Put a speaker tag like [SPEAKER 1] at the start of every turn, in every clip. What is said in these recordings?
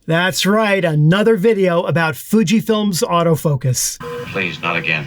[SPEAKER 1] That's right, another video about Fujifilm's autofocus.
[SPEAKER 2] Please, not again.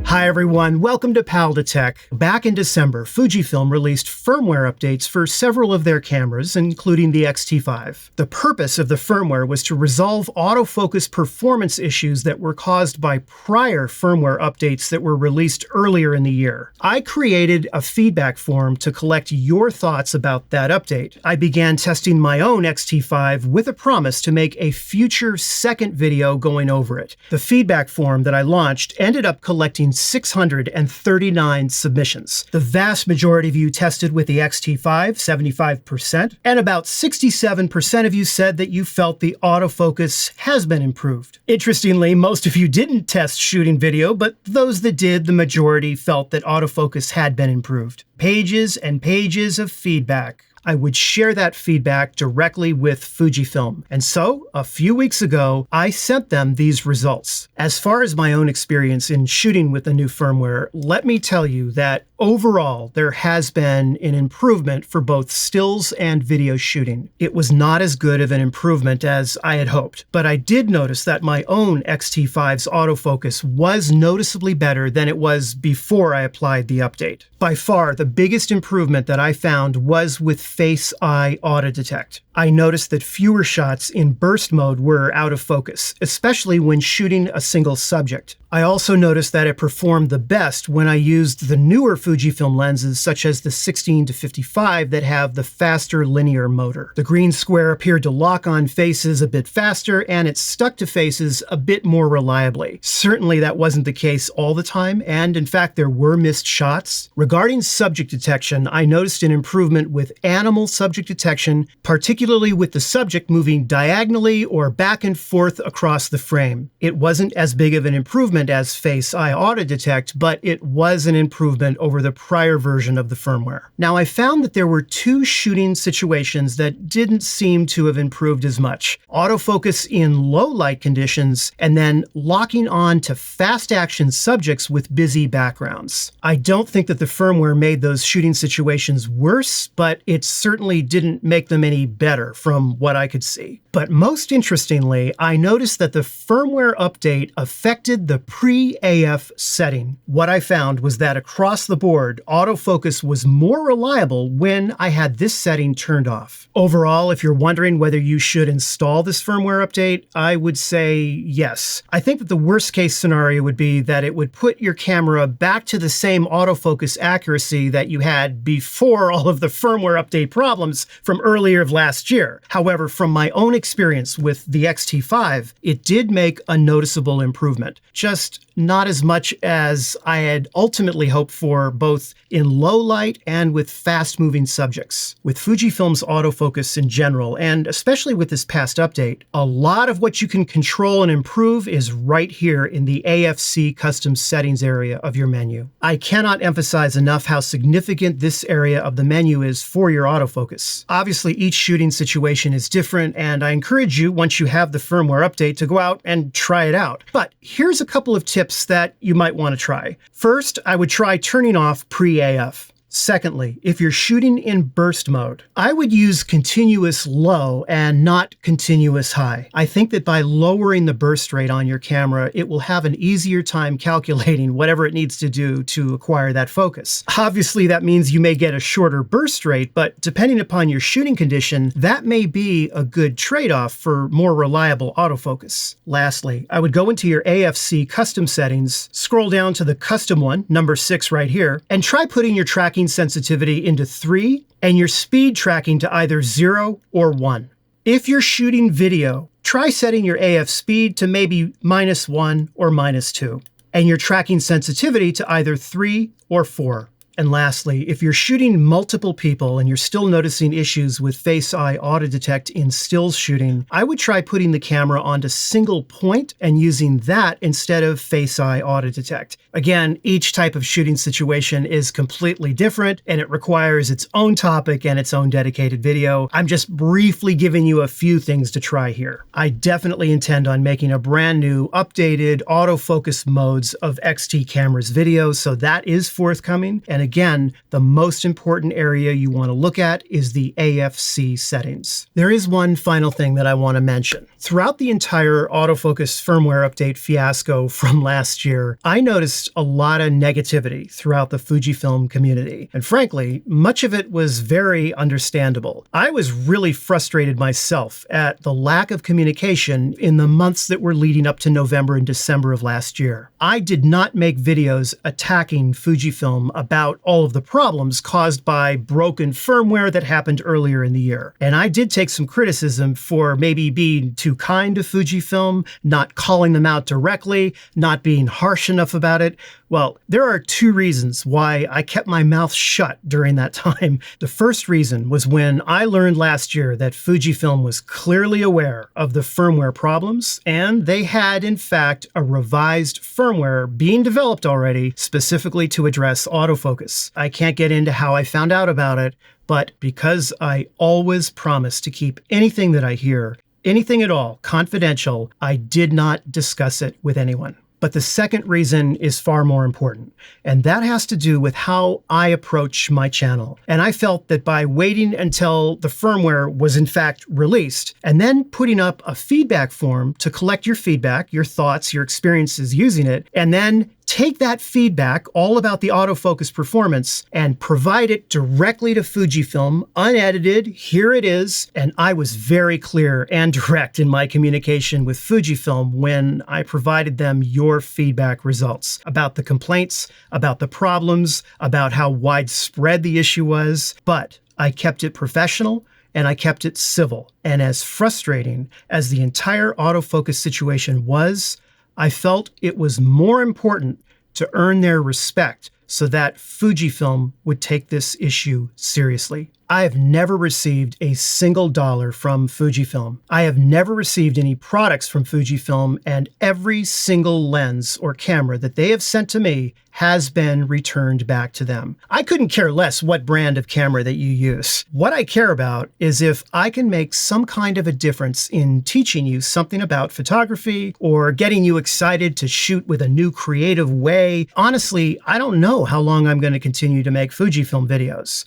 [SPEAKER 1] Hi everyone, welcome to Pal to Tech. Back in December, Fujifilm released firmware updates for several of their cameras, including the X-T5. The purpose of the firmware was to resolve autofocus performance issues that were caused by prior firmware updates that were released earlier in the year. I created a feedback form to collect your thoughts about that update. I began testing my own X-T5 with a promise to make a future second video going over it. The feedback form that I launched ended up collecting 639 submissions. The vast majority of you tested with the X-T5, 75%, and about 67% of you said that you felt the autofocus has been improved. Interestingly, most of you didn't test shooting video, but those that did, the majority felt that autofocus had been improved. Pages and pages of feedback. I would share that feedback directly with Fujifilm. And so, a few weeks ago, I sent them these results. As far as my own experience in shooting with the new firmware, let me tell you that overall, there has been an improvement for both stills and video shooting. It was not as good of an improvement as I had hoped, but I did notice that my own X-T5's autofocus was noticeably better than it was before I applied the update. By far, the biggest improvement that I found was with Face-Eye Auto Detect. I noticed that fewer shots in burst mode were out of focus, especially when shooting a single subject. I also noticed that it performed the best when I used the newer Fujifilm lenses such as the 16-55 that have the faster linear motor. The green square appeared to lock on faces a bit faster and it stuck to faces a bit more reliably. Certainly that wasn't the case all the time, and in fact there were missed shots. Regarding subject detection, I noticed an improvement with animal subject detection, particularly with the subject moving diagonally or back and forth across the frame. It wasn't as big of an improvement as Face-Eye Auto Detect, but it was an improvement over the prior version of the firmware. Now, I found that there were two shooting situations that didn't seem to have improved as much. Autofocus in low light conditions, and then locking on to fast action subjects with busy backgrounds. I don't think that the firmware made those shooting situations worse, but it certainly didn't make them any better from what I could see. But most interestingly, I noticed that the firmware update affected the pre-AF setting. What I found was that across the board, autofocus was more reliable when I had this setting turned off. Overall, if you're wondering whether you should install this firmware update, I would say yes. I think that the worst case scenario would be that it would put your camera back to the same autofocus accuracy that you had before all of the firmware update problems from earlier of last year. However, from my own experience with the X-T5, it did make a noticeable improvement. Just not as much as I had ultimately hoped for, both in low light and with fast-moving subjects. With Fujifilm's autofocus in general, and especially with this past update, a lot of what you can control and improve is right here in the AFC custom settings area of your menu. I cannot emphasize enough how significant this area of the menu is for your autofocus. Obviously, each shooting situation is different, and I encourage you, once you have the firmware update, to go out and try it out. But here's a couple of tips that you might want to try. First, I would try turning off pre-AF. Secondly, if you're shooting in burst mode, I would use continuous low and not continuous high. I think that by lowering the burst rate on your camera, it will have an easier time calculating whatever it needs to do to acquire that focus. Obviously, that means you may get a shorter burst rate, but depending upon your shooting condition, that may be a good trade-off for more reliable autofocus. Lastly, I would go into your AFC custom settings, scroll down to the custom one, number 6 right here, and try putting your tracking sensitivity into 3 and your speed tracking to either 0 or 1. If you're shooting video, try setting your AF speed to maybe -1 or -2, and your tracking sensitivity to either 3 or 4. And lastly, if you're shooting multiple people and you're still noticing issues with Face-Eye Auto Detect in stills shooting, I would try putting the camera onto single point and using that instead of Face-Eye Auto Detect. Again, each type of shooting situation is completely different and it requires its own topic and its own dedicated video. I'm just briefly giving you a few things to try here. I definitely intend on making a brand new, updated autofocus modes of XT cameras videos, so that is forthcoming. And again, the most important area you want to look at is the AFC settings. There is one final thing that I want to mention. Throughout the entire autofocus firmware update fiasco from last year, I noticed a lot of negativity throughout the Fujifilm community. And frankly, much of it was very understandable. I was really frustrated myself at the lack of communication in the months that were leading up to November and December of last year. I did not make videos attacking Fujifilm about all of the problems caused by broken firmware that happened earlier in the year. And I did take some criticism for maybe being too kind to Fujifilm, not calling them out directly, not being harsh enough about it. Well, there are two reasons why I kept my mouth shut during that time. The first reason was when I learned last year that Fujifilm was clearly aware of the firmware problems, and they had, in fact, a revised firmware being developed already specifically to address autofocus. I can't get into how I found out about it, but because I always promise to keep anything that I hear, anything at all, confidential, I did not discuss it with anyone. But the second reason is far more important, and that has to do with how I approach my channel. And I felt that by waiting until the firmware was in fact released, and then putting up a feedback form to collect your feedback, your thoughts, your experiences using it, and then take that feedback, all about the autofocus performance, and provide it directly to Fujifilm, unedited, here it is. And I was very clear and direct in my communication with Fujifilm when I provided them your feedback results about the complaints, about the problems, about how widespread the issue was. But I kept it professional, and I kept it civil. And as frustrating as the entire autofocus situation was, I felt it was more important to earn their respect so that Fujifilm would take this issue seriously. I have never received a single dollar from Fujifilm. I have never received any products from Fujifilm, and every single lens or camera that they have sent to me has been returned back to them. I couldn't care less what brand of camera that you use. What I care about is if I can make some kind of a difference in teaching you something about photography or getting you excited to shoot with a new creative way. Honestly, I don't know how long I'm going to continue to make Fujifilm videos.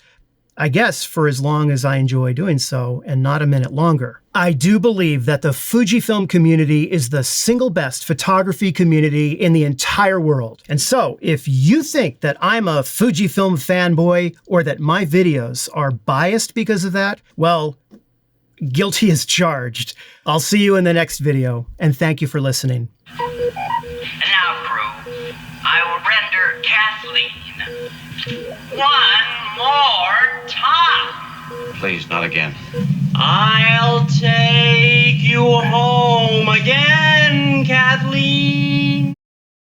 [SPEAKER 1] I guess for as long as I enjoy doing so, and not a minute longer. I do believe that the Fujifilm community is the single best photography community in the entire world. And so, if you think that I'm a Fujifilm fanboy or that my videos are biased because of that, well, guilty as charged. I'll see you in the next video, and thank you for listening.
[SPEAKER 2] And now, crew, I will render Kathleen one more time.
[SPEAKER 3] Please, not again.
[SPEAKER 2] I'll take